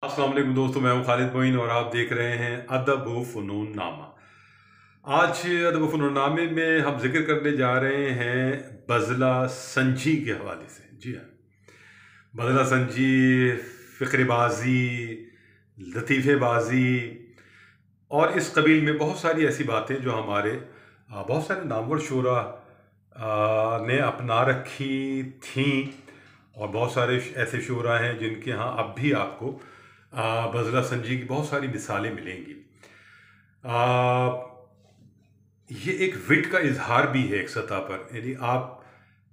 अस्सलाम वालेकुम दोस्तों, मैं हूं खालिद मोइन और आप देख रहे हैं अदब व फ़नून नामा। आज अदब व फ़नून नामे में हम जिक्र करने जा रहे हैं बज़ला संजी के हवाले से। जी हाँ, बज़ला संजी, फ़िक्रबाज़ी, लतीफ़ेबाज़ी और इस कबील में बहुत सारी ऐसी बातें जो हमारे बहुत सारे नामवर शुरा ने अपना रखी थीं। और बहुत सारे ऐसे शुरा हैं जिनके यहाँ अब भी आपको बज़ला संजी की बहुत सारी मिसालें मिलेंगी। आ, ये एक विट का इजहार भी है एक सतह पर, यानी आप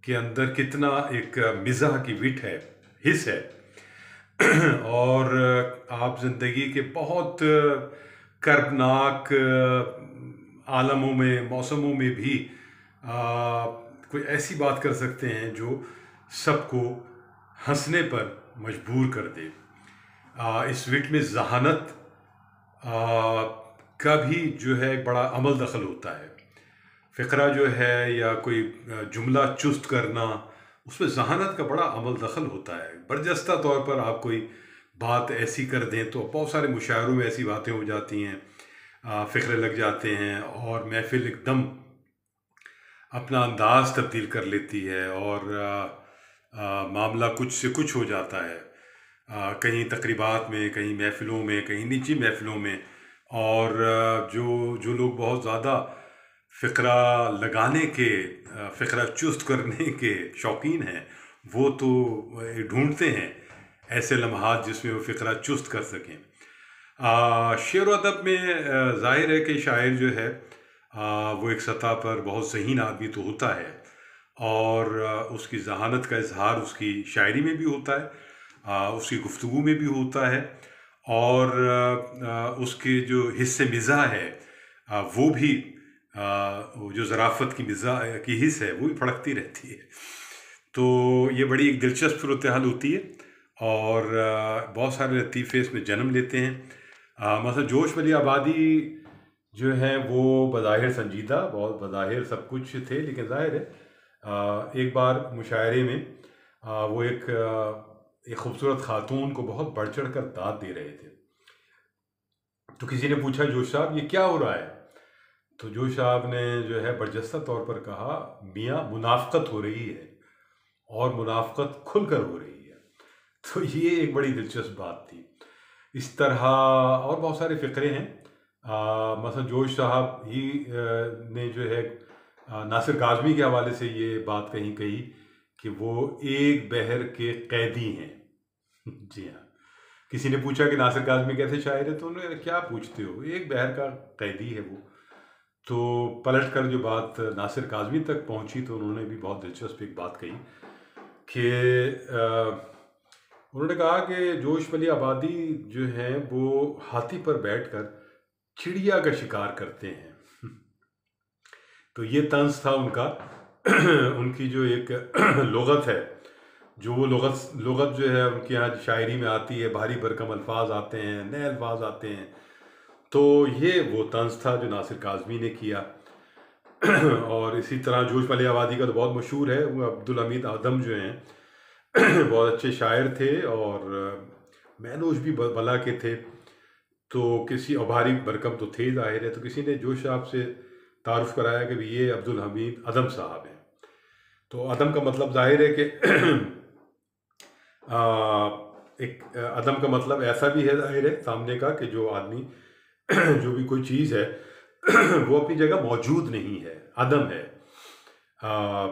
के अंदर कितना एक मिजाह की विट है, हिस्स है। और आप ज़िंदगी के बहुत कर्बनाक आलमों में, मौसमों में भी कोई ऐसी बात कर सकते हैं जो सबको हंसने पर मजबूर कर दे। इस विट में जहानत का भी जो है बड़ा अमल दखल होता है। फ़िक्रा जो है या कोई जुमला चुस्त करना, उसमें जहानत का बड़ा अमल दखल होता है। बरजस्ता तौर पर आप कोई बात ऐसी कर दें तो बहुत सारे मुशायरों में ऐसी बातें हो जाती हैं, फ़िक्रे लग जाते हैं और महफ़िल एकदम अपना अंदाज़ तब्दील कर लेती है और मामला कुछ से कुछ हो जाता है। कहीं तकरीबात में, कहीं महफ़िलों में, कहीं निजी महफ़िलों में। और जो जो लोग बहुत ज़्यादा फ़िक्रा लगाने के, फ़िक्रा चुस्त करने के शौकीन हैं, वो तो ढूंढते हैं ऐसे लम्हात जिसमें वो फ़िक्रा चुस्त कर सकें। शेर व अदब में ज़ाहिर है कि शायर जो है वो एक सतह पर बहुत ज़हीन आदमी तो होता है और उसकी ज़हानत का इज़हार उसकी शायरी में भी होता है, उसकी गुफ्तगू में भी होता है और उसके जो हिस्से मिज़ाह है वो भी वो जो ज़राफ़त की मिज़ाह की हिस्स है वो भी फड़कती रहती है। तो ये बड़ी एक दिलचस्प सूरत हाल होती है और बहुत सारे लतीफ़े इसमें जन्म लेते हैं। मसलन जोश वली आबादी जो है वो बज़ाहिर संजीदा, बहुत बज़ाहिर सब कुछ थे, लेकिन ज़ाहिर है एक बार मुशायरे में वो एक खूबसूरत खातून को बहुत बढ़ चढ़ कर दाद दे रहे थे। तो किसी ने पूछा, जोश साहब ये क्या हो रहा है? तो जोश साहब ने जो है बरजस्ता तौर पर कहा, मियाँ मुनाफ़क़त हो रही है और मुनाफ़क़त खुलकर हो रही है। तो ये एक बड़ी दिलचस्प बात थी। इस तरह और बहुत सारे फ़िक्रे हैं। मसलन जोश साहब ही ने जो है नासिर काज़मी के हवाले से ये बात कही कि वो एक बहर के कैदी हैं। जी हाँ, किसी ने पूछा कि नासिर काज़मी कैसे शायर है, तो उन्होंने क्या पूछते हो, एक बहर का कैदी है वो। तो पलट कर जो बात नासिर काज़मी तक पहुंची तो उन्होंने भी बहुत दिलचस्प एक बात कही कि उन्होंने कहा कि जोश वली आबादी जो है वो हाथी पर बैठकर चिड़िया का शिकार करते हैं। तो ये तंज था उनका। उनकी जो एक लुगत है, जो वो लुगत लुगत जो है उनके यहाँ शायरी में आती है, भारी भरकम अल्फाज आते हैं, नए अल्फाज आते हैं। तो ये वो तंज था जो नासिर काज़मी ने किया। और इसी तरह जोश वाली आबादी का तो बहुत मशहूर है, वो अब्दुल हमीद आदम जो हैं बहुत अच्छे शायर थे और मैनूज भी बला के थे। तो किसी और भारी भरकम तो थे ज़ाहिर है, तो किसी ने जोश साहब से तारुफ कराया कि ये अब्दुल हमीद अदम साहब हैं। तो अदम का मतलब ज़ाहिर है कि एक अदम का मतलब ऐसा भी है ज़ाहिर है सामने का कि जो आदमी जो भी कोई चीज़ है वो अपनी जगह मौजूद नहीं है, अदम है। आ,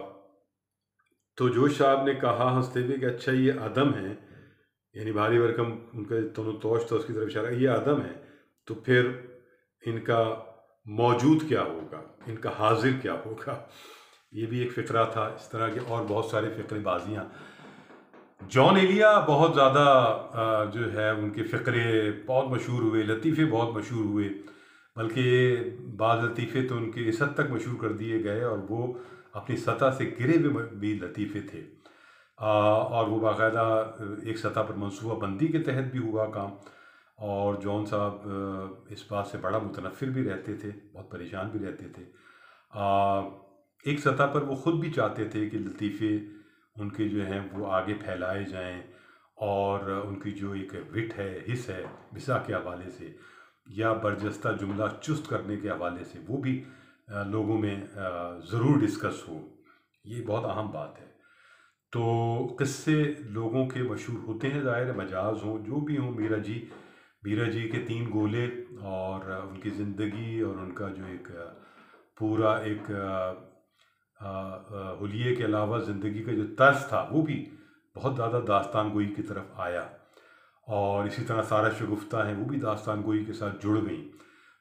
तो जोश साहब ने कहा हंसते हुए कि अच्छा ये अदम है, यानी भारी भरकम उनका दोनों तोश था उसकी तरफ इशारा, ये अदम है तो फिर इनका मौजूद क्या होगा, इनका हाजिर क्या होगा। ये भी एक फ़िक्रा था। इस तरह के और बहुत सारे फ़िक्रेबाजियाँ। जॉन एलिया बहुत ज़्यादा जो है उनके फ़िक्रे बहुत मशहूर हुए, लतीफ़े बहुत मशहूर हुए, बल्कि बाज़ लतीफ़े तो उनके इस हद तक मशहूर कर दिए गए और वो अपनी सतह से गिरे हुए भी लतीफ़े थे। और वो बाकायदा एक सतह पर मनसूबा बंदी के तहत भी हुआ काम। और जॉन साहब इस बात से बड़ा मुतनफ़िर भी रहते थे, बहुत परेशान भी रहते थे। एक सतह पर वो ख़ुद भी चाहते थे कि लतीफ़े उनके जो हैं वो आगे फैलाए जाएं और उनकी जो एक विट है, हिस है मिसा के हवाले से या बरजस्ता जुमला चुस्त करने के हवाले से, वो भी लोगों में ज़रूर डिस्कस हो। ये बहुत अहम बात है। तो किस्से लोगों के मशहूर होते हैं, ज़ाहिर है, मजाज हों जो भी हों। मीरा जी के 3 गोले और उनकी ज़िंदगी और उनका जो एक पूरा एक हुलिये के अलावा ज़िंदगी का जो तर्ज था वो भी बहुत ज़्यादा दास्तान गोई की तरफ आया। और इसी तरह सारा शगुफ्ता हैं, वो भी दास्तान गोई के साथ जुड़ गई।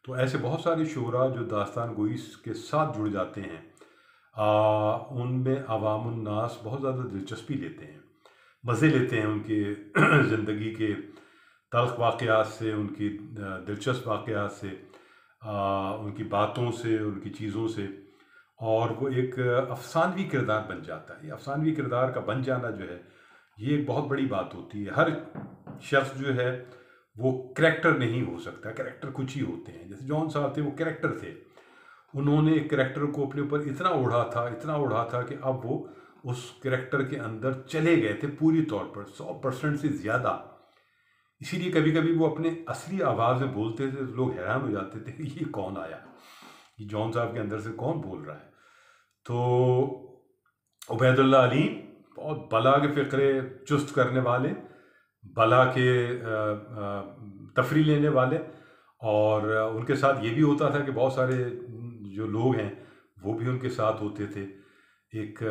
तो ऐसे बहुत सारे शुरा जो दास्तान गोई के साथ जुड़ जाते हैं, उनमें अवामुन्नास बहुत ज़्यादा दिलचस्पी लेते हैं, मज़े लेते हैं उनके ज़िंदगी के तल्ख़ वाक़यात से, उनकी दिलचस्प वाक़यात से, उनकी बातों से, उनकी चीज़ों से, और वो एक अफ़सानवी किरदार बन जाता है। ये अफ़सानवी किरदार का बन जाना जो है, ये एक बहुत बड़ी बात होती है। हर शख्स जो है वो करैक्टर नहीं हो सकता, करैक्टर कुछ ही होते हैं। जैसे जॉन साहब थे, वो करैक्टर थे। उन्होंने एक करैक्टर को अपने ऊपर इतना ओढ़ा था कि अब वो उस करैक्टर के अंदर चले गए थे पूरी तौर पर, 100% से ज़्यादा। इसीलिए कभी कभी वो अपने असली आवाज़ में बोलते थे तो लोग हैरान हो जाते थे कि ये कौन आया, ये जॉन साहब के अंदर से कौन बोल रहा है। तो उबैदुल्लाह अलीम बहुत बला के फ़िक्रे चुस्त करने वाले, बला के तफरी लेने वाले, और उनके साथ ये भी होता था कि बहुत सारे जो लोग हैं वो भी उनके साथ होते थे, एक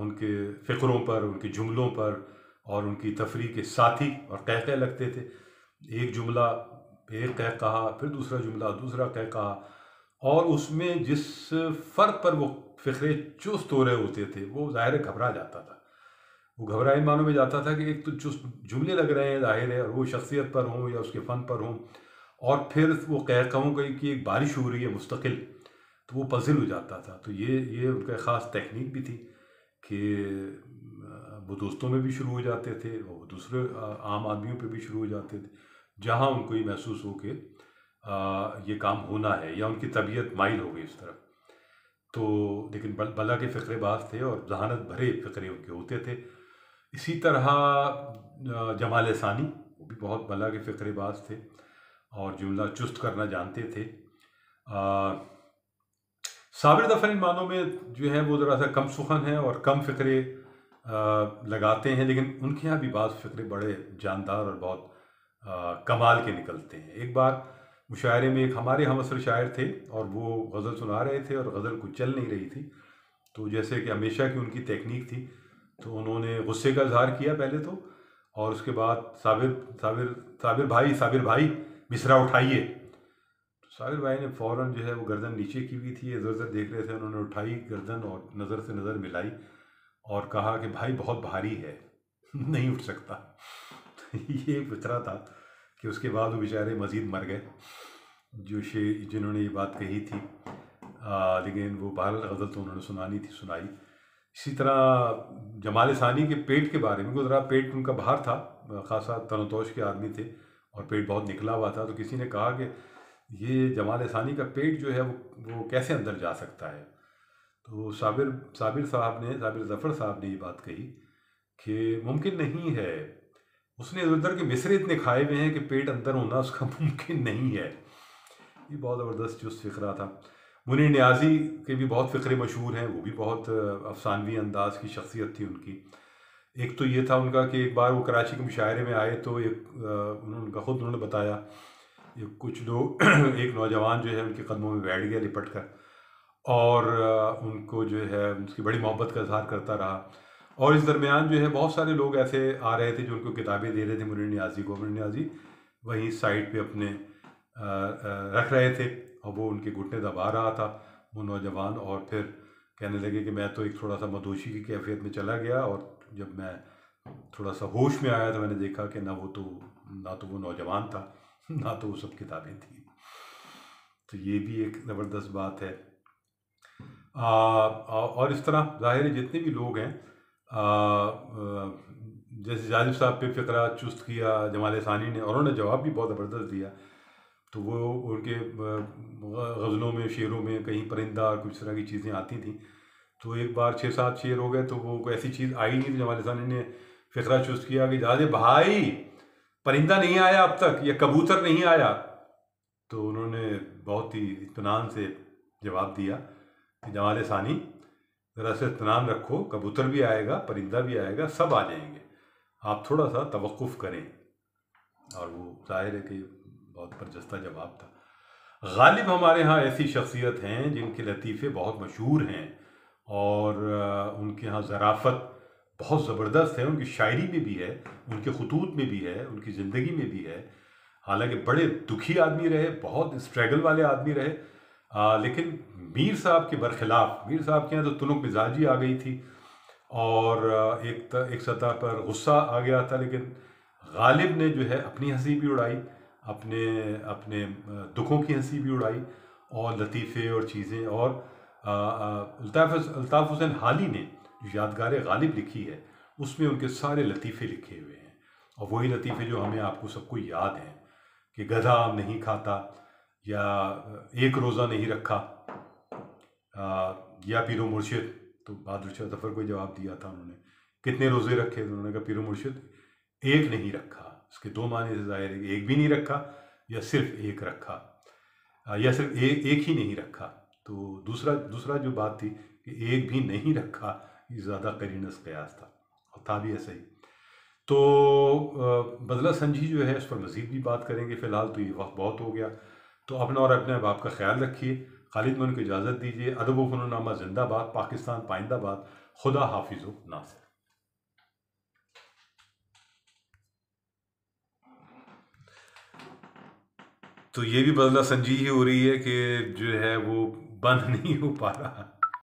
उनके फ़िक्रों पर, उनके जुमलों पर और उनकी तफरी के साथी और कह लगते थे। एक जुमला एक कह कहा, फिर दूसरा जुमला दूसरा कह कहा, और उसमें जिस फ़र्द पर वो फ़िक्रे चुस्त हो रहे होते थे वो ज़ाहिर घबरा जाता था। वो घबराए मानों में जाता था कि एक तो चुस्त जुमले लग रहे हैं ज़ाहिर है, और वो शख्सियत पर हों या उसके फ़न पर हों, और फिर वो कहूँ कि एक बारिश हो रही है मुस्तकिल, तो वो पज़ल हो जाता था। तो ये उनका ख़ास टेक्निक भी थी कि वो दोस्तों में भी शुरू हो जाते थे, वो दूसरे आम आदमियों पे भी शुरू हो जाते थे, जहाँ उनको ये महसूस हो कि ये काम होना है या उनकी तबीयत माइल हो गई इस तरफ। तो लेकिन बला के फ़िक्रेबाज़ थे और जहानत भरे फ़िक्रे उनके होते थे। इसी तरह जमाल सानी, वो भी बहुत बला के फ़िक्रेबाज़ थे और जुमला चुस्त करना जानते थे। साबिर ज़फ़र इन मानों में जो है वो ज़रा सा कम सुखन है और कम फ़िक्रे लगाते हैं, लेकिन उनके यहाँ भी बाज़ फ़िक्रे बड़े जानदार और बहुत कमाल के निकलते हैं। एक बार मुशायरे में एक हमारे हमअसर शायर थे और वो गज़ल सुना रहे थे और गज़ल कुछ चल नहीं रही थी। तो जैसे कि हमेशा की उनकी टेक्निक थी, तो उन्होंने गुस्से का इज़हार किया पहले तो, और उसके बाद साबिर भाई मिसरा उठाइए। तो साबिर भाई ने फ़ौरन जो है वो गर्दन नीचे की हुई थी, इधर उधर देख रहे थे, उन्होंने उठाई गर्दन और नज़र से नज़र मिलाई और कहा कि भाई बहुत भारी है, नहीं उठ सकता। ये फितरा था कि उसके बाद वो बेचारे मज़ीद मर गए जो जिन्होंने ये बात कही थी। लेकिन वो बहरहाल गज़ल तो उन्होंने सुनाई। इसी तरह जमाल सानी के पेट के बारे में, ज़रा पेट उनका बाहर था, ख़ासा तनतोश के आदमी थे और पेट बहुत निकला हुआ था। तो किसी ने कहा कि ये जमाल सानी का पेट जो है वो कैसे अंदर जा सकता है। तो साबिर ज़फ़र साहब ने ये बात कही कि मुमकिन नहीं है, उसने इधर उधर के मिसरे इतने खाए हुए हैं कि पेट अंदर होना उसका मुमकिन नहीं है। ये बहुत ज़बरदस्त चुस्त फ़िक्रा था। मुनीर नियाज़ी के भी बहुत फ़िक्रे मशहूर हैं, वो भी बहुत अफसानवी अंदाज़ की शख्सियत थी उनकी। एक तो ये था उनका कि एक बार वो कराची के मुशायरे में आए तो उन्होंने बताया, ये कुछ लोग एक नौजवान जो है उनके कदमों में बैठ गया लिपट कर, और उनको जो है उसकी बड़ी मोहब्बत का इज़हार करता रहा। और इस दरमियान जो है बहुत सारे लोग ऐसे आ रहे थे जो उनको किताबें दे रहे थे मुनीर नियाज़ी को। मुनीर नियाज़ी वहीं साइड पे अपने रख रहे थे और वो उनके घुटने दबा रहा था वो नौजवान, और फिर कहने लगे कि मैं तो एक थोड़ा सा मदोशी की कैफियत में चला गया, और जब मैं थोड़ा सा होश में आया तो मैंने देखा कि ना तो वो नौजवान था, ना तो वो सब किताबें थी। तो ये भी एक ज़बरदस्त बात है। और इस तरह ज़ाहिर है जितने भी लोग हैं, जैसे जाजिब साहब पे फ़िक्रा चुस्त किया जमाल सानी ने, और उन्होंने जवाब भी बहुत ज़बरदस्त दिया। तो वो उनके गज़लों में, शेरों में कहीं परिंदा और कुछ तरह की चीज़ें आती थीं। तो एक बार 6-7 शेर हो गए तो वो कोई ऐसी चीज़ आई नहीं, तो जमाल सानी ने फ़िक्रा चुस्त किया कि जादे भाई परिंदा नहीं आया अब तक, या कबूतर नहीं आया। तो उन्होंने बहुत ही इत्मीनान से जवाब दिया कि जमाल सानी ज़रा सा इत्मीनान रखो, कबूतर भी आएगा, परिंदा भी आएगा, सब आ जाएंगे, आप थोड़ा सा तवक्कुफ़ करें। और वो जाहिर है कि बहुत बरजस्ता जवाब था। गालिब हमारे यहाँ ऐसी शख्सियत हैं जिनके लतीफ़े बहुत मशहूर हैं, और उनके यहाँ ज़राफ़त बहुत ज़बरदस्त है, उनकी शायरी में भी है, उनके खतूत में भी है, उनकी ज़िंदगी में भी है। हालांकि बड़े दुखी आदमी रहे, बहुत स्ट्रगल वाले आदमी रहे, लेकिन मीर साहब के बरखिलाफ़, मीर साहब के यहाँ तो तुनुक मिजाजी आ गई थी, और एक सतह पर गुस्सा आ गया था, लेकिन गालिब ने जो है अपनी हंसी भी उड़ाई, अपने अपने दुखों की हंसी भी उड़ाई, और लतीफ़े और चीज़ें। और अल्ताफ़ हुसैन हाली ने जो यादगार गालिब लिखी है, उसमें उनके सारे लतीफ़े लिखे हुए हैं, और वही लतीफ़े जो हमें आपको सबको याद हैं कि गधा आम नहीं खाता, या एक रोज़ा नहीं रखा, या पीरो मुर्शिद। तो बहादुर शाह ज़फ़र को जवाब दिया था उन्होंने, कितने रोज़े रखे? तो उन्होंने कहा पीरो मुर्शिद एक नहीं रखा। इसके दो माने से ज़ाहिर है कि एक भी नहीं रखा, या सिर्फ एक रखा, या सिर्फ एक ही नहीं रखा। तो दूसरा जो बात थी कि एक भी नहीं रखा, ये ज़्यादा करीनस क़यास था, और था भी ऐसा ही। तो बदला संजी जो है, उस पर मज़ीद भी बात करेंगे। फ़िलहाल तो ये वक्त बहुत हो गया। तो अपना और अपने बाप का ख्याल रखिए। खालिद में उनको इजाज़त दीजिए। अदब व फ़नून जिंदाबाद, पाकिस्तान पाइंदाबाद। खुदा हाफिज़ नासिर। तो ये भी बदला संजी ही हो रही है कि जो है वो बंद नहीं हो पा रहा।